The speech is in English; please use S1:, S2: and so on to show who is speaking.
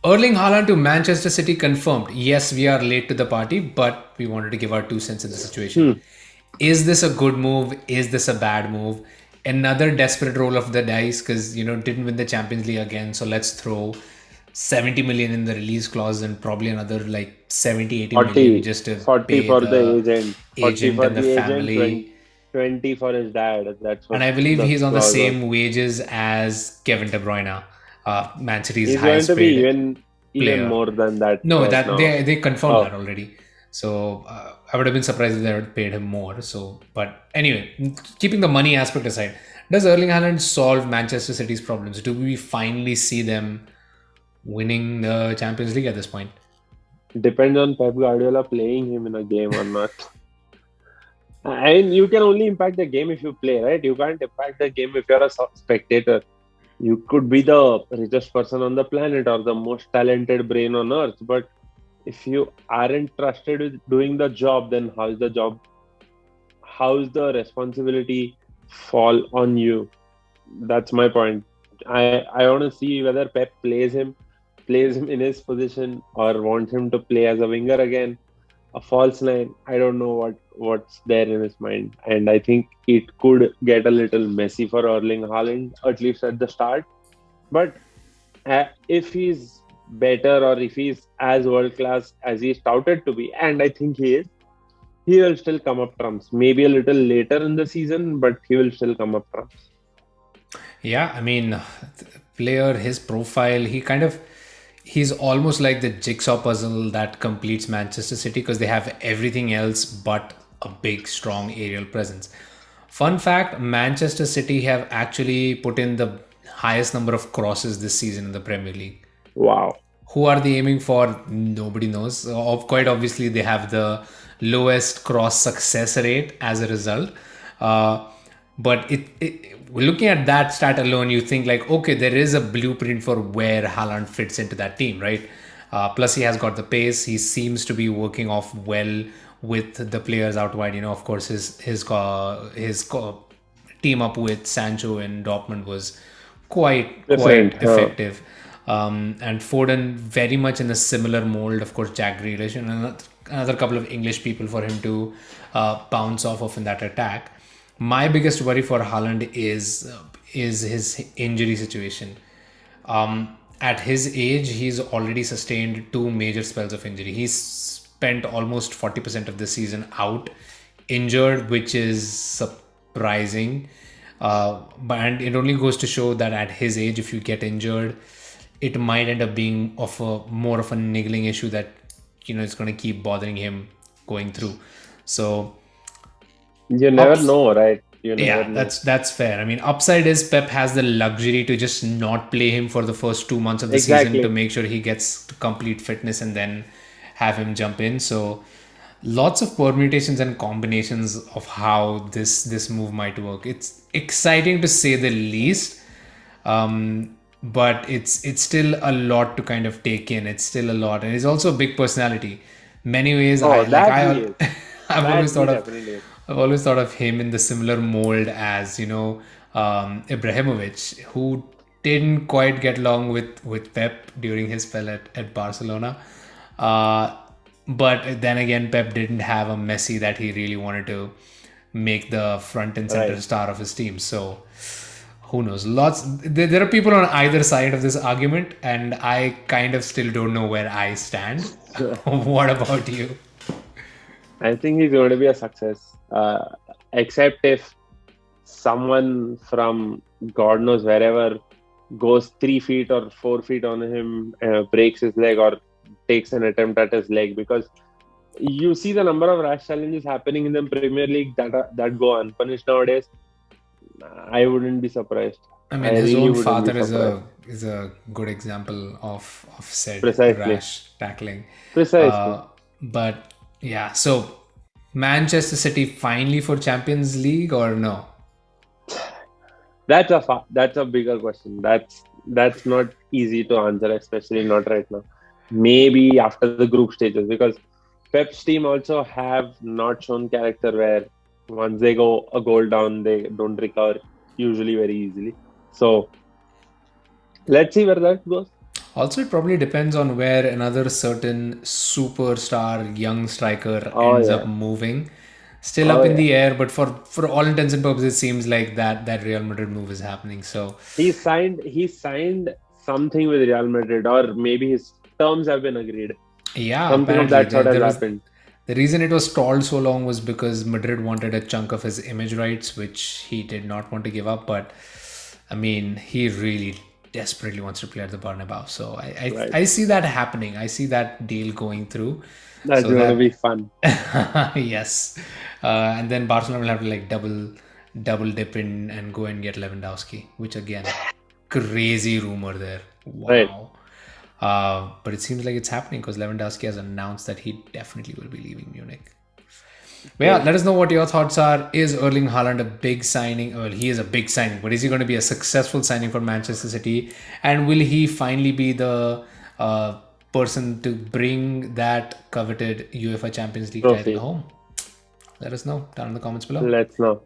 S1: Erling Haaland to Manchester City confirmed. Yes, we are late to the party, but we wanted to give our 2 cents in the situation.
S2: Hmm.
S1: Is this a good move? Is this a bad move? Another desperate roll of the dice because, didn't win the Champions League again. So let's throw 70 million in the release clause and probably another like 70, 80 million
S2: 40,
S1: just to
S2: 40
S1: pay
S2: for the
S1: the
S2: agent, 40
S1: agent
S2: for
S1: and the
S2: the agent,
S1: family.
S2: 20 for his dad. That's
S1: And
S2: what
S1: I believe
S2: the
S1: he's on the
S2: clause was.
S1: same wages as Kevin De Bruyne, Man City's
S2: He's going
S1: highest
S2: to be
S1: paid
S2: even
S1: player.
S2: more than that
S1: No,
S2: right
S1: that
S2: now.
S1: they confirmed
S2: Oh,
S1: that already. So I would have been surprised if they had paid him more. So, but anyway, keeping the money aspect aside, does Erling Haaland solve Manchester City's problems? Do we finally see them winning the Champions League at this point?
S2: depends on Pep Guardiola playing him in a game or not. And you can only impact the game if you play, right? You can't impact the game if you're a spectator. You could be the richest person on the planet or the most talented brain on earth, but if you aren't trusted with doing the job, then how's the responsibility fall on you? That's my point. I want to see whether Pep plays him in his position or wants him to play as a winger again, a false nine. I don't know what's there in his mind, and I think it could get a little messy for Erling Haaland, at least at the start. But if he's better or if he's as world class as he's touted to be, and I think he is, he will still come up trumps. Maybe a little later in the season, but he will still come up trumps.
S1: Yeah, I mean, player, his profile, he's almost like the jigsaw puzzle that completes Manchester City because they have everything else but a big, strong aerial presence. Fun fact, Manchester City have actually put in the highest number of crosses this season in the Premier League.
S2: Wow.
S1: Who are they aiming for? Nobody knows. Quite obviously, they have the lowest cross success rate as a result. Uh, but looking at that stat alone, you think like, okay, there is a blueprint for where Haaland fits into that team, right? Plus, he has got the pace. He seems to be working off well with the players out wide. Of course, his team up with Sancho in Dortmund was quite
S2: Different. Huh?
S1: effective. And Foden very much in a similar mold. Of course, Jack Grealish and another couple of English people for him to bounce off of in that attack. My biggest worry for Haaland is his injury situation. At his age, he's already sustained two major spells of injury. He's spent almost 40% of the season out injured, which is surprising. And it only goes to show that at his age, if you get injured, it might end up being of a more of a niggling issue that it's going to keep bothering him going through. So
S2: You never
S1: ups
S2: know, right? You never
S1: yeah,
S2: know.
S1: that's fair. I mean, upside is Pep has the luxury to just not play him for the first 2 months of the season to
S2: Exactly.
S1: make sure he gets to complete fitness and then have him jump in. So lots of permutations and combinations of how this move might work. It's exciting to say the least, but it's still a lot to kind of take in. It's still a lot, and it's also a big personality. Many ways,
S2: Oh,
S1: I like
S2: that he
S1: I
S2: is.
S1: I've
S2: That
S1: always
S2: he
S1: thought of
S2: definitely is.
S1: I've always thought of him in the similar mold as Ibrahimovic, who didn't quite get along with Pep during his spell at Barcelona. Uh, but then again, Pep didn't have a Messi that he really wanted to make the front and center
S2: Right.
S1: star of his team. So who knows? There are people on either side of this argument, and I kind of still don't know where I stand. What about you?
S2: I think he's going to be a success. Except if someone from God knows wherever goes 3 feet or 4 feet on him, breaks his leg or takes an attempt at his leg, because you see the number of rash challenges happening in the Premier League that go unpunished nowadays. I wouldn't be surprised.
S1: I
S2: I
S1: mean, his
S2: really
S1: own
S2: wouldn't be
S1: father is
S2: surprised.
S1: a good example of said
S2: Precisely.
S1: rash tackling.
S2: Precisely.
S1: But yeah, so Manchester City finally for Champions League or no?
S2: That's a bigger question. That's not easy to answer, especially not right now. Maybe after the group stages, because Pep's team also have not shown character where once they go a goal down, they don't recover usually very easily. So let's see where that goes.
S1: Also, it probably depends on where another certain superstar young striker
S2: Oh
S1: ends up
S2: yeah,
S1: moving. Still
S2: oh
S1: up in
S2: yeah.
S1: the air, but for all intents and purposes, it seems like that Real Madrid move is happening. So,
S2: He signed something with Real Madrid, or maybe his terms have been agreed.
S1: yeah,
S2: Something of
S1: apparently
S2: that sort has happened.
S1: the reason it was stalled so long was because Madrid wanted a chunk of his image rights, which he did not want to give up. But I mean, he really desperately wants to play at the Bernabeu. So
S2: Right.
S1: I see that happening. I see that deal going through.
S2: That's
S1: So
S2: going to be
S1: that
S2: fun.
S1: yes, and then Barcelona will have to like double dip in and go and get Lewandowski, which again, crazy rumor there.
S2: Right.
S1: Wow. But it seems like it's happening because Lewandowski has announced that he definitely will be leaving Munich. But yeah,
S2: Great.
S1: let us know what your thoughts are. Is Erling Haaland a big signing? Well, he is a big signing, but is he going to be a successful signing for Manchester City? And will he finally be the person to bring that coveted UEFA Champions League title
S2: Trophy.
S1: home? Let us know down in the comments below.
S2: Let's know.